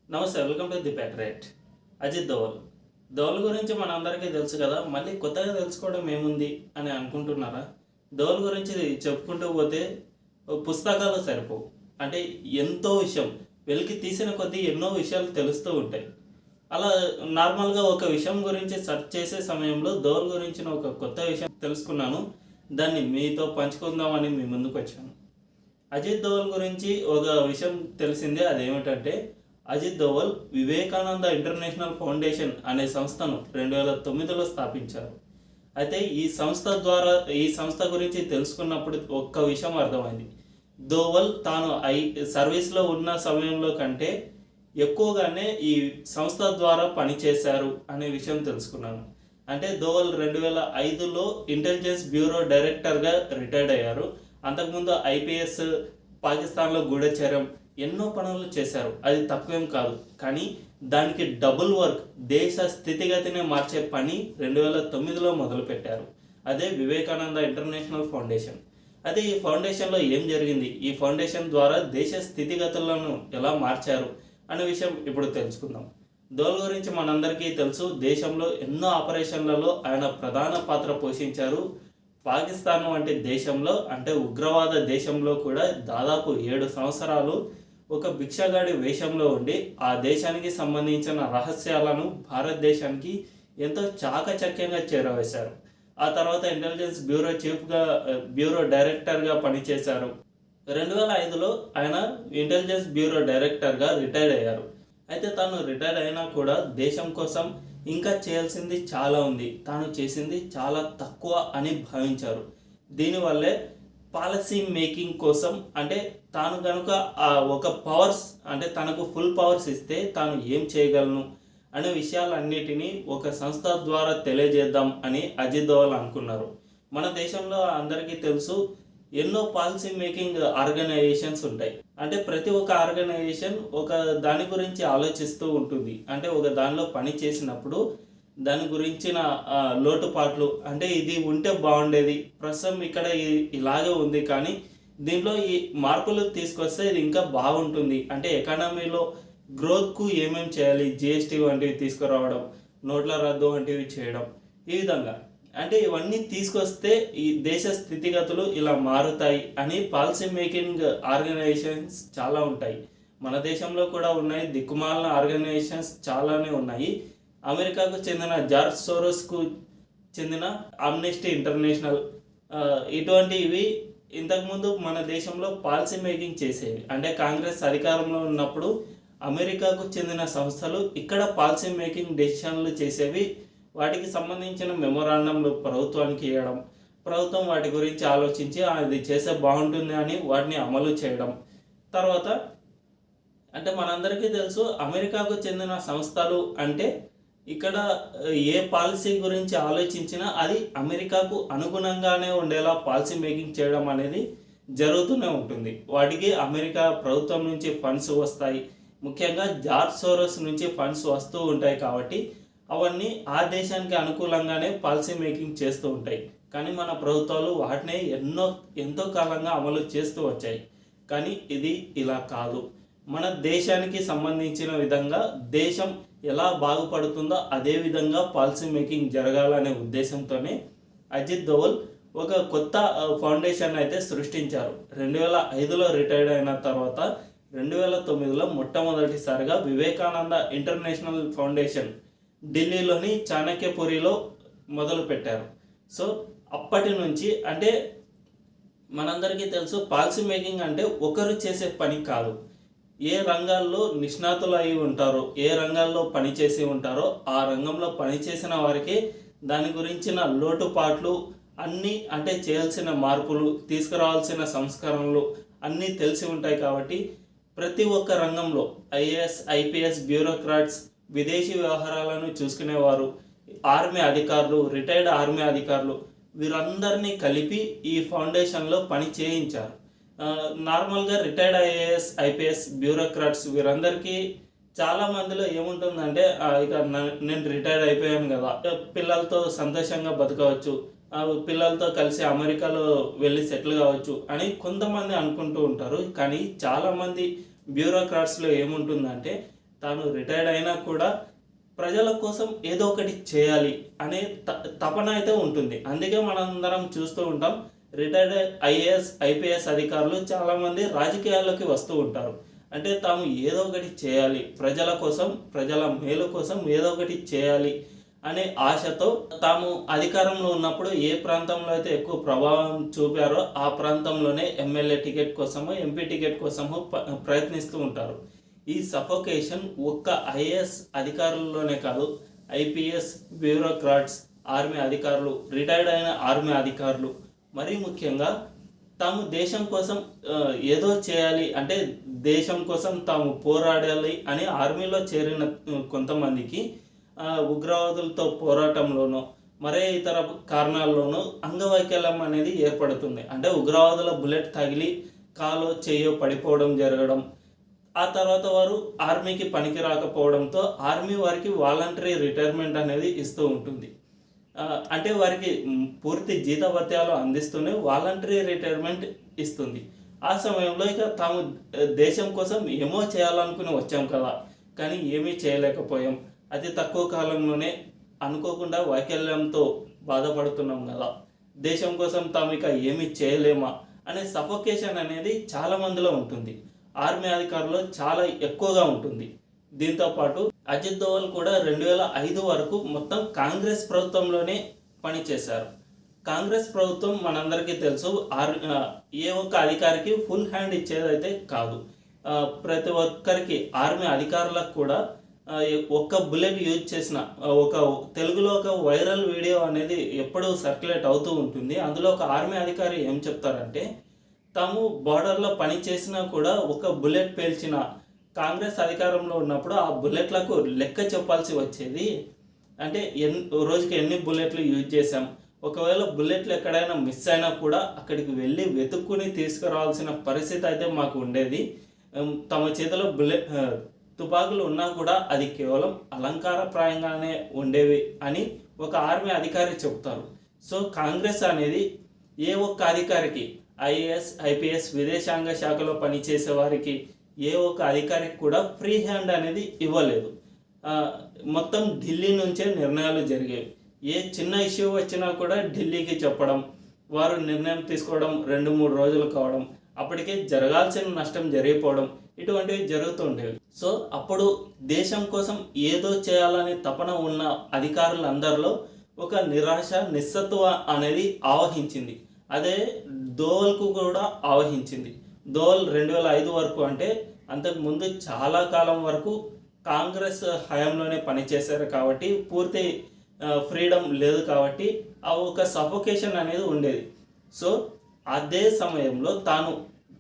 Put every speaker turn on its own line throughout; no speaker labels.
నమస్తే. Welcome to the patriot. Ajit Doval. Doval గురించి మనందరికీ తెలుసు కదా! మళ్ళీ కొత్తగా తెలుసుకోవడం ఏముంది అని అనుకుంటున్నారా? దోవల్ గురించి చెప్పుకుంటూ పోతే పుస్తకాలు సరిపోవు. అంటే ఎంతో విషయం వెలికి తీసిన కొద్దీ ఎన్నో విషయాలు తెలుస్తూ ఉంటాయి. అలా నార్మల్‌గా ఒక విషయం గురించి సెర్చ్ చేసే సమయంలో దోవల్ గురించిన ఒక కొత్త విషయం తెలుసుకున్నాను. దాన్ని మీతో పంచుకుందామని మీ ముందుకొచ్చాను. అజిత్ దోవల్ గురించి ఒక విషయం తెలిసిందే. అదేమిటంటే అజిత్ దోవల్ వివేకానంద ఇంటర్నేషనల్ ఫౌండేషన్ అనే సంస్థను 2009లో స్థాపించారు. అయితే ఈ సంస్థ గురించి తెలుసుకున్నప్పుడు ఒక్క విషయం అర్థమైంది. దోవల్ తాను సర్వీస్‌లో ఉన్న సమయంలో కంటే ఎక్కువగానే ఈ సంస్థ ద్వారా పనిచేశారు అనే విషయం తెలుసుకున్నాను. అంటే దోవల్ 2005లో ఇంటెలిజెన్స్ బ్యూరో డైరెక్టర్‌గా రిటైర్డ్ అయ్యారు. అంతకుముందు ఐపీఎస్, పాకిస్తాన్‌లో గూఢచర్యం ఎన్నో పనులు చేశారు. అది తక్కువేం కాదు. కానీ దానికి డబుల్ వర్క్ దేశ స్థితిగతిని మార్చే పని 2009లో మొదలుపెట్టారు. అదే వివేకానంద ఇంటర్నేషనల్ ఫౌండేషన్. అదే ఈ ఫౌండేషన్‌లో ఏం జరిగింది? ఈ ఫౌండేషన్ ద్వారా దేశ స్థితిగతులను ఎలా మార్చారు అనే విషయం ఇప్పుడు తెలుసుకుందాం. దోవల్ గురించి మనందరికీ తెలుసు. దేశంలో ఎన్నో ఆపరేషన్లలో ఆయన ప్రధాన పాత్ర పోషించారు. పాకిస్తాన్ వంటి దేశంలో అంటే ఉగ్రవాద దేశంలో కూడా దాదాపు 7 సంవత్సరాలు ఒక భిక్షగాడి వేషంలో ఉండి ఆ దేశానికి సంబంధించిన రహస్యాలను భారతదేశానికి ఎంతో చాకచక్యంగా చేరవేశారు. ఆ తర్వాత ఇంటెలిజెన్స్ బ్యూరో డైరెక్టర్గా పనిచేశారు. 2005లో ఆయన ఇంటెలిజెన్స్ బ్యూరో డైరెక్టర్గా రిటైర్డ్ అయ్యారు. అయితే తాను రిటైర్డ్ అయినా కూడా దేశం కోసం ఇంకా చేయాల్సింది చాలా ఉంది. తాను చేసింది చాలా తక్కువ అని భావించారు. దీనివల్లే పాలసీ మేకింగ్ కోసం అంటే తాను కనుక ఒక పవర్స్ అంటే తనకు ఫుల్ పవర్స్ ఇస్తే తాను ఏం చేయగలను అనే విషయాలన్నిటినీ ఒక సంస్థ ద్వారా తెలియజేద్దాం అని అజిత్ దోవల్ అనుకున్నారు. మన దేశంలో అందరికీ తెలుసు ఎన్నో పాలసీ మేకింగ్ ఆర్గనైజేషన్స్ ఉంటాయి. అంటే ప్రతి ఒక్క ఆర్గనైజేషన్ ఒక దాని గురించి ఆలోచిస్తూ ఉంటుంది. అంటే ఒక దానిలో పని చేసినప్పుడు దాని గురించిన లోటుపాట్లు అంటే ఇది ఉంటే బాగుండేది, ప్రస్తుతం ఇక్కడ ఇలాగే ఉంది, కానీ దీంట్లో ఈ మార్పులు తీసుకొస్తే ఇది ఇంకా బాగుంటుంది. అంటే ఎకానమీలో గ్రోత్కు ఏమేమి చేయాలి, జిఎస్టీ వంటివి తీసుకురావడం, నోట్ల రద్దు వంటివి చేయడం, ఈ విధంగా అంటే ఇవన్నీ తీసుకొస్తే ఈ దేశ స్థితిగతులు ఇలా మారుతాయి అని పాలసీ మేకింగ్ ఆర్గనైజేషన్స్ చాలా ఉంటాయి. మన దేశంలో కూడా ఉన్నాయి. దిక్కుమాలిన ఆర్గనైజేషన్స్ చాలానే ఉన్నాయి. అమెరికాకు చెందిన జార్జ్ సోరోస్కు చెందిన ఆమ్నెస్టీ ఇంటర్నేషనల్ ఇటువంటివి ఇంతకుముందు మన దేశంలో పాలసీ మేకింగ్ చేసేవి. అంటే కాంగ్రెస్ అధికారంలో ఉన్నప్పుడు అమెరికాకు చెందిన సంస్థలు ఇక్కడ పాలసీ మేకింగ్ డెసిషన్లు చేసేవి. వాటికి సంబంధించిన మెమోరాండంలు ప్రభుత్వానికి ఇవ్వడం, ప్రభుత్వం వాటి గురించి ఆలోచించి అది చేస్తే బాగుంటుంది అని వాటిని అమలు చేయడం. తర్వాత అంటే మనందరికీ తెలుసు అమెరికాకు చెందిన సంస్థలు అంటే ఇక్కడ ఏ పాలసీ గురించి ఆలోచించినా అది అమెరికాకు అనుగుణంగానే ఉండేలా పాలసీ మేకింగ్ చేయడం అనేది జరుగుతూనే ఉంటుంది. వాటికి అమెరికా ప్రభుత్వం నుంచి ఫండ్స్ వస్తాయి. ముఖ్యంగా జార్జ్ సోరోస్ నుంచి ఫండ్స్ వస్తూ ఉంటాయి. కాబట్టి అవన్నీ ఆ దేశానికి అనుకూలంగానే పాలసీ మేకింగ్ చేస్తూ ఉంటాయి. కానీ మన ప్రభుత్వాలు వాటిని ఎంతో కాలంగా అమలు చేస్తూ వచ్చాయి. కానీ ఇది ఇలా కాదు. మన దేశానికి సంబంధించిన విధంగా దేశం ఎలా బాగుపడుతుందో అదే విధంగా పాలసీ మేకింగ్ జరగాలనే ఉద్దేశంతోనే అజిత్ దోవల్ ఒక కొత్త ఫౌండేషన్ అయితే సృష్టించారు. 2005లో రిటైర్డ్ అయిన తర్వాత 2009లో మొట్టమొదటిసారిగా వివేకానంద ఇంటర్నేషనల్ ఫౌండేషన్ ఢిల్లీలోని చాణక్యపురిలో మొదలుపెట్టారు. సో అప్పటి నుంచి అంటే మనందరికీ తెలుసు పాలసీ మేకింగ్ అంటే ఒకరు చేసే పని కాదు. ఏ రంగాల్లో నిష్ణాతులు అయి ఉంటారో, ఏ రంగాల్లో పనిచేసి ఉంటారో ఆ రంగంలో పనిచేసిన వారికి దాని గురించిన లోటుపాట్లు అన్నీ అంటే చేయాల్సిన మార్పులు, తీసుకురావాల్సిన సంస్కరణలు అన్నీ తెలిసి ఉంటాయి. కాబట్టి ప్రతి ఒక్క రంగంలో ఐఏఎస్, ఐపీఎస్, బ్యూరోక్రాట్స్, విదేశీ వ్యవహారాలను చూసుకునేవారు, ఆర్మీ అధికారులు, రిటైర్డ్ ఆర్మీ అధికారులు వీరందరినీ కలిపి ఈ ఫౌండేషన్లో పని చేయించారు. నార్మల్గా రిటైర్డ్ ఐఏఎస్, ఐపీఎస్, బ్యూరోక్రాట్స్ వీరందరికీ చాలా మందిలో ఏముంటుందంటే ఇక నేను రిటైర్డ్ అయిపోయాను కదా, పిల్లలతో సంతోషంగా బతకవచ్చు, పిల్లలతో కలిసి అమెరికాలో వెళ్ళి సెటిల్ కావచ్చు అని కొంతమంది అనుకుంటూ ఉంటారు. కానీ చాలామంది బ్యూరోక్రాట్స్లో ఏముంటుందంటే తాను రిటైర్డ్ అయినా కూడా ప్రజల కోసం ఏదో ఒకటి చేయాలి అనే తపన అయితే ఉంటుంది. అందుకే మనందరం చూస్తూ ఉంటాం, రిటైర్డ్ ఐఏఎస్ ఐపీఎస్ అధికారులు చాలామంది రాజకీయాల్లోకి వస్తూ ఉంటారు. అంటే తాము ఏదో ఒకటి చేయాలి, ప్రజల కోసం ప్రజల మేలు కోసం ఏదో ఒకటి చేయాలి అనే ఆశతో తాము అధికారంలో ఉన్నప్పుడు ఏ ప్రాంతంలో అయితే ఎక్కువ ప్రభావం చూపారో ఆ ప్రాంతంలోనే ఎమ్మెల్యే టికెట్ కోసమో ఎంపీ టికెట్ కోసమో ప్రయత్నిస్తూ ఉంటారు. ఈ సఫోకేషన్ ఒక్క ఐఏఎస్ అధికారుల్లోనే కాదు, ఐపీఎస్ బ్యూరోక్రాట్స్, ఆర్మీ అధికారులు, రిటైర్డ్ అయిన ఆర్మీ అధికారులు, మరీ ముఖ్యంగా తాము దేశం కోసం ఏదో చేయాలి అంటే దేశం కోసం తాము పోరాడాలి అని ఆర్మీలో చేరిన కొంతమందికి ఉగ్రవాదులతో పోరాటంలోనో మరే ఇతర కారణాల్లోనూ అంగవైకల్యం అనేది ఏర్పడుతుంది. అంటే ఉగ్రవాదుల బుల్లెట్ తగిలి కాలో చెయ్యో పడిపోవడం జరగడం, ఆ తర్వాత వారు ఆర్మీకి పనికి రాకపోవడంతో ఆర్మీ వారికి వాలంటరీ రిటైర్మెంట్ అనేది ఇస్తూ ఉంటుంది. అంటే వారికి పూర్తి జీతభత్యాలు అందిస్తూనే వాలంటరీ రిటైర్మెంట్ ఇస్తుంది. ఆ సమయంలో ఇక తాము దేశం కోసం ఏమో చేయాలనుకుని వచ్చాం కదా, కానీ ఏమీ చేయలేకపోయాం, అతి తక్కువ కాలంలోనే అనుకోకుండా వైకల్యంతో బాధపడుతున్నాం కదా, దేశం కోసం తాము ఇక ఏమీ చేయలేమా అనే సఫోకేషన్ అనేది చాలా మందిలో ఉంటుంది. ఆర్మీ అధికారులు చాలా ఎక్కువగా ఉంటుంది. దీంతోపాటు అజిత్ దోవల్ కూడా 2005 వరకు మొత్తం కాంగ్రెస్ ప్రభుత్వంలోనే పనిచేశారు. కాంగ్రెస్ ప్రభుత్వం మనందరికీ తెలుసు, ఏ ఒక్క అధికారికి ఫుల్ హ్యాండ్ ఇచ్చేదైతే కాదు. ప్రతి ఒక్కరికి ఆర్మీ అధికారులకు కూడా ఒక్క బుల్లెట్ యూజ్ చేసిన తెలుగులో ఒక వైరల్ వీడియో అనేది ఎప్పుడూ సర్క్యులేట్ అవుతూ ఉంటుంది. అందులో ఒక ఆర్మీ అధికారి ఏం చెప్తారంటే, తాము బార్డర్లో పని చేసినా కూడా ఒక బుల్లెట్ పేల్చిన కాంగ్రెస్ అధికారంలో ఉన్నప్పుడు ఆ బుల్లెట్లకు లెక్క చెప్పాల్సి వచ్చేది. అంటే రోజుకి ఎన్ని బుల్లెట్లు యూజ్ చేశాం, ఒకవేళ బుల్లెట్లు ఎక్కడైనా మిస్ అయినా కూడా అక్కడికి వెళ్ళి వెతుక్కుని తీసుకురావాల్సిన పరిస్థితి అయితే మాకు ఉండేది. తమ చేతిలో తుపాకులు ఉన్నా కూడా అది కేవలం అలంకారప్రాయంగానే ఉండేవి అని ఒక ఆర్మీ అధికారి చెప్తారు. సో కాంగ్రెస్ అనేది ఏ ఒక్క అధికారికి, ఐఏఎస్ ఐపీఎస్ విదేశాంగ శాఖలో పనిచేసే వారికి ఏ ఒక్క అధికారికి కూడా ఫ్రీ హ్యాండ్ అనేది ఇవ్వలేదు. మొత్తం ఢిల్లీ నుంచే నిర్ణయాలు జరిగేవి. ఏ చిన్న ఇష్యూ వచ్చినా కూడా ఢిల్లీకి చెప్పడం, వారు నిర్ణయం తీసుకోవడం 2-3 రోజులు కావడం, అప్పటికే జరగాల్సిన నష్టం జరిగిపోవడం, ఇటువంటివి జరుగుతుండేవి. సో అప్పుడు దేశం కోసం ఏదో చేయాలని తపన ఉన్న అధికారులందరిలో ఒక నిరాశ, నిస్సత్వ అనేది ఆవహించింది. అదే దోవల్కు కూడా ఆవహించింది. దోవల్ 2005 వరకు, అంటే అంతకుముందు చాలా కాలం వరకు కాంగ్రెస్ హయాంలోనే పనిచేశారు కాబట్టి పూర్తి ఫ్రీడమ్ లేదు కాబట్టి ఆ ఒక సఫోకేషన్ అనేది ఉండేది. సో అదే సమయంలో తాను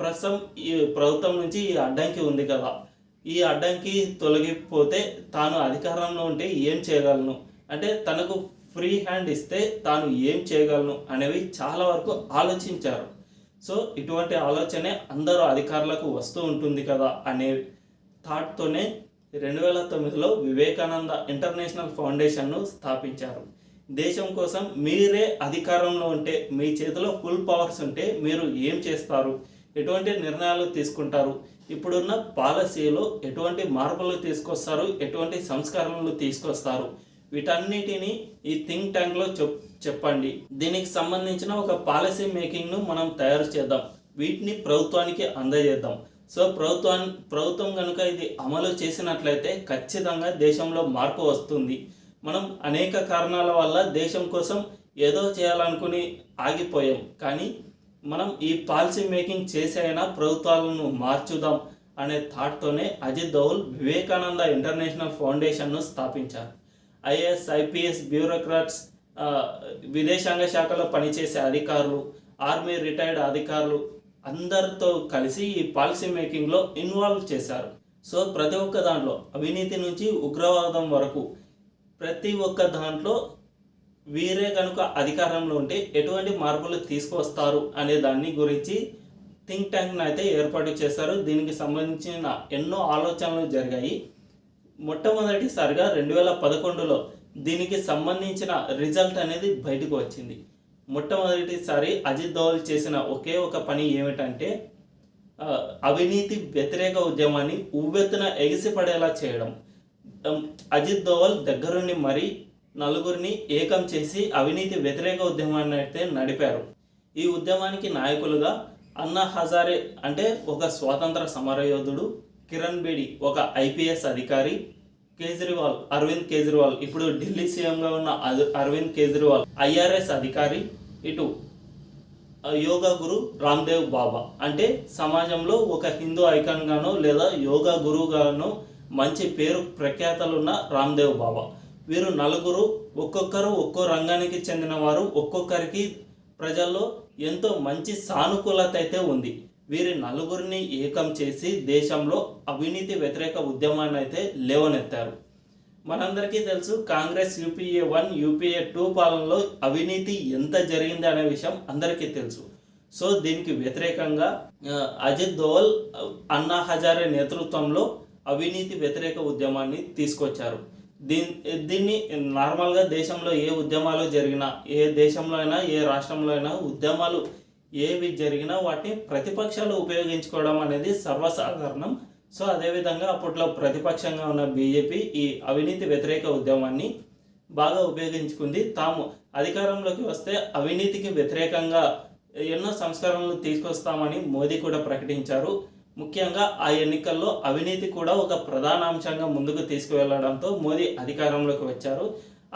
ప్రస్తుతం ఈ ప్రభుత్వం నుంచి ఈ అడ్డంకి ఉంది కదా, ఈ అడ్డంకి తొలగిపోతే తాను అధికారంలో ఉంటే ఏం చేయగలను, అంటే తనకు ఫ్రీ హ్యాండ్ ఇస్తే తాను ఏం చేయగలను అనేవి చాలా వరకు ఆలోచించారు. సో ఇటువంటి ఆలోచనే అందరూ అధికారులకు వస్తూ ఉంటుంది కదా అనే థాట్తోనే 2009లో వివేకానంద ఇంటర్నేషనల్ ఫౌండేషన్ను స్థాపించారు. దేశం కోసం మీరే అధికారంలో ఉంటే, మీ చేతిలో ఫుల్ పవర్స్ ఉంటే మీరు ఏం చేస్తారు, ఎటువంటి నిర్ణయాలు తీసుకుంటారు, ఇప్పుడున్న పాలసీలో ఎటువంటి మార్పులు తీసుకొస్తారు, ఎటువంటి సంస్కరణలు తీసుకొస్తారు, వీటన్నిటిని ఈ థింక్ ట్యాంక్లో చెప్పండి. దీనికి సంబంధించిన ఒక పాలసీ మేకింగ్ను మనం తయారు చేద్దాం, వీటిని ప్రభుత్వానికి అందజేద్దాం. సో ప్రభుత్వం కనుక ఇది అమలు చేసినట్లయితే ఖచ్చితంగా దేశంలో మార్పు వస్తుంది. మనం అనేక కారణాల వల్ల దేశం కోసం ఏదో చేయాలనుకుని ఆగిపోయాం, కానీ మనం ఈ పాలసీ మేకింగ్ చేసి అయినా ప్రభుత్వాలను మార్చుదాం అనే థాట్తోనే అజిత్ దోవల్ వివేకానంద ఇంటర్నేషనల్ ఫౌండేషన్ను స్థాపించారు. ఐఏఎస్ ఐపీఎస్ బ్యూరోక్రాట్స్, విదేశాంగ శాఖలో పనిచేసే అధికారులు, ఆర్మీ రిటైర్డ్ అధికారులు అందరితో కలిసి ఈ పాలసీ మేకింగ్లో ఇన్వాల్వ్ చేశారు. సో ప్రతి ఒక్క దాంట్లో, అవినీతి నుంచి ఉగ్రవాదం వరకు ప్రతి ఒక్క దాంట్లో వీరే కనుక అధికారంలో ఉంటే ఎటువంటి మార్పులు తీసుకొస్తారు అనే దాన్ని గురించి థింక్ ట్యాంక్ని అయితే ఏర్పాటు చేశారు. దీనికి సంబంధించిన ఎన్నో ఆలోచనలు జరిగాయి. మొట్టమొదటిసారిగా 2011లో దీనికి సంబంధించిన రిజల్ట్ అనేది బయటకు వచ్చింది. మొట్టమొదటిసారి అజిత్ దోవల్ చేసిన ఒకే ఒక పని ఏమిటంటే, అవినీతి వ్యతిరేక ఉద్యమాన్ని ఉవ్వెత్తున ఎగిసిపడేలా చేయడం. అజిత్ దోవల్ దగ్గరుండి మరీ నలుగురిని ఏకం చేసి అవినీతి వ్యతిరేక ఉద్యమాన్ని అయితే నడిపారు. ఈ ఉద్యమానికి నాయకులుగా అన్నా హజారే అంటే ఒక స్వాతంత్ర సమరయోధుడు, కిరణ్ బేడి ఒక ఐపీఎస్ అధికారి, అరవింద్ కేజ్రీవాల్ ఇప్పుడు ఢిల్లీ సీఎంగా ఉన్న అరవింద్ కేజ్రీవాల్ ఐఆర్ఎస్ అధికారి, ఇటు యోగా గురు రామ్దేవ్ బాబా అంటే సమాజంలో ఒక హిందూ ఐకాన్గానో లేదా యోగా గురువుగానో మంచి పేరు ప్రఖ్యాతలున్న రామ్దేవ్ బాబా. వీరు నలుగురు ఒక్కొక్కరు ఒక్కో రంగానికి చెందిన వారు, ఒక్కొక్కరికి ప్రజల్లో ఎంతో మంచి సానుకూలత అయితే ఉంది. వీరి నలుగురిని ఏకం చేసి దేశంలో అవినీతి వ్యతిరేక ఉద్యమాన్ని అయితే లేవనెత్తారు. మనందరికీ తెలుసు, కాంగ్రెస్ యూపీఏ 1 యూపీఏ 2 పాలనలో అవినీతి ఎంత జరిగింది అనే విషయం అందరికీ తెలుసు. సో దీనికి వ్యతిరేకంగా అజిత్ దోవల్, అన్నా హజారే నేతృత్వంలో అవినీతి వ్యతిరేక ఉద్యమాన్ని తీసుకొచ్చారు. దీన్ని నార్మల్గా దేశంలో ఏ ఉద్యమాలు జరిగినా, ఏ దేశంలో అయినా, ఏ రాష్ట్రంలో అయినా ఉద్యమాలు ఏవి జరిగినా వాటిని ప్రతిపక్షాలు ఉపయోగించుకోవడం అనేది సర్వసాధారణం. సో అదేవిధంగా అప్పట్లో ప్రతిపక్షంగా ఉన్న బీజేపీ ఈ అవినీతి వ్యతిరేక ఉద్యమాన్ని బాగా ఉపయోగించుకుంది. తాము అధికారంలోకి వస్తే అవినీతికి వ్యతిరేకంగా ఎన్నో సంస్కరణలు తీసుకొస్తామని మోదీ కూడా ప్రకటించారు. ముఖ్యంగా ఆ ఎన్నికల్లో అవినీతి కూడా ఒక ప్రధాన అంశంగా ముందుకు తీసుకువెళ్లడంతో మోదీ అధికారంలోకి వచ్చారు.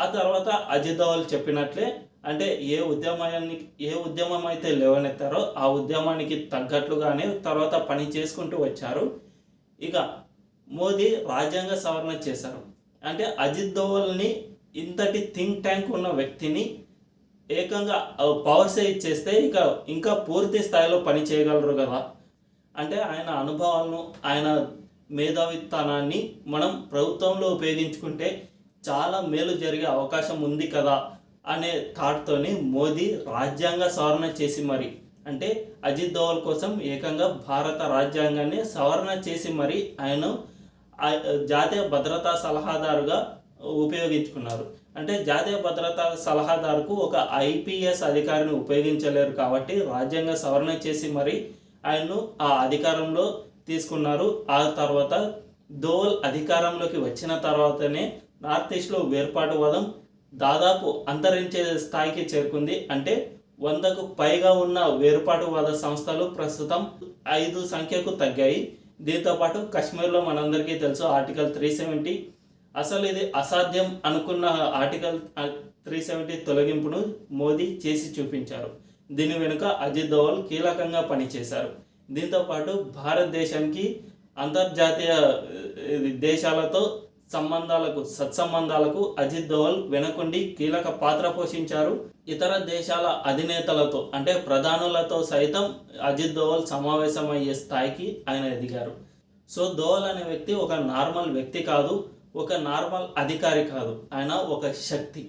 ఆ తర్వాత అజిత్ దోవల్ చెప్పినట్లే, అంటే ఏ ఉద్యమం అయితే లేవనెత్తారో ఆ ఉద్యమానికి తగ్గట్లుగానే తర్వాత పని చేసుకుంటూ వచ్చారు. ఇక మోదీ రాజ్యాంగ సవరణ చేశారు. అంటే అజిత్ దోవల్ని, ఇంతటి థింక్ ట్యాంక్ ఉన్న వ్యక్తిని ఏకంగా పవర్సే ఇచ్చేస్తే ఇంకా పూర్తి స్థాయిలో పని చేయగలరు కదా. అంటే ఆయన అనుభవాలను, ఆయన మేధావితనాన్ని మనం ప్రభుత్వంలో ఉపయోగించుకుంటే చాలా మేలు జరిగే అవకాశం ఉంది కదా అనే థాట్తోని మోదీ రాజ్యాంగ సవరణ చేసి మరి, అంటే అజిత్ దోవల్ కోసం ఏకంగా భారత రాజ్యాంగాన్ని సవరణ చేసి మరి ఆయన జాతీయ భద్రతా సలహాదారుగా ఉపయోగించుకున్నారు. అంటే జాతీయ భద్రతా సలహాదారుకు ఒక ఐపీఎస్ అధికారిని ఉపయోగించలేరు కాబట్టి రాజ్యాంగ సవరణ చేసి మరి ఆయన్ను ఆ అధికారంలో తీసుకున్నారు. ఆ తర్వాత దోవల్ అధికారంలోకి వచ్చిన తర్వాతనే నార్త్ ఈస్ట్లో వేర్పాటువాదం దాదాపు అంతరించే స్థాయికి చేరుకుంది. అంటే 100కు పైగా ఉన్న వేర్పాటువాద సంస్థలు ప్రస్తుతం 5 సంఖ్యకు తగ్గాయి. దీంతోపాటు కాశ్మీర్లో మనందరికీ తెలుసు ఆర్టికల్ 370, అసలు ఇది అసాధ్యం అనుకున్న ఆర్టికల్ 370 తొలగింపును మోదీ చేసి చూపించారు. దీని వెనుక అజిత్ దోవల్ కీలకంగా పనిచేశారు. దీంతోపాటు భారతదేశానికి అంతర్జాతీయ దేశాలతో సత్సంబంధాలకు అజిత్ దోవల్ వెనుకుండి కీలక పాత్ర పోషించారు. ఇతర దేశాల అధినేతలతో అంటే ప్రధానులతో సైతం అజిత్ దోవల్ సమావేశమయ్యే స్థాయికి ఆయన ఎదిగారు. సో దోవల్ అనే వ్యక్తి ఒక నార్మల్ వ్యక్తి కాదు, ఒక నార్మల్ అధికారి కాదు, ఆయన ఒక శక్తి.